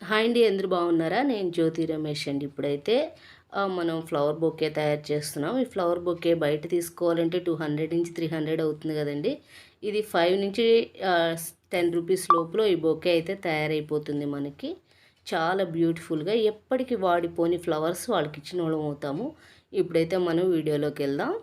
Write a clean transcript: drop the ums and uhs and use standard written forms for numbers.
Hi అండి, అందరూ బాగున్నారా? నేను జ్యోతి రమేష్ అండి. ఇప్పుడైతే మనం ఫ్లవర్ బొకే తయారు చేస్తున్నాం. ఈ ఫ్లవర్ బొకే బయట తీసుకోవాలంటే 200 నుంచి 300 అవుతుంది కదండి. ఇది 5 నుంచి 10 రూపీస్ లోపల ఈ బొకే అయితే తయారైపోతుంది మనకి. చాలా బ్యూటిఫుల్గా ఎప్పటికీ వాడిపోని ఫ్లవర్స్ వాళ్ళకి ఇచ్చిన వాళ్ళం అవుతాము. ఇప్పుడైతే మనం వీడియోలోకి వెళ్దాం.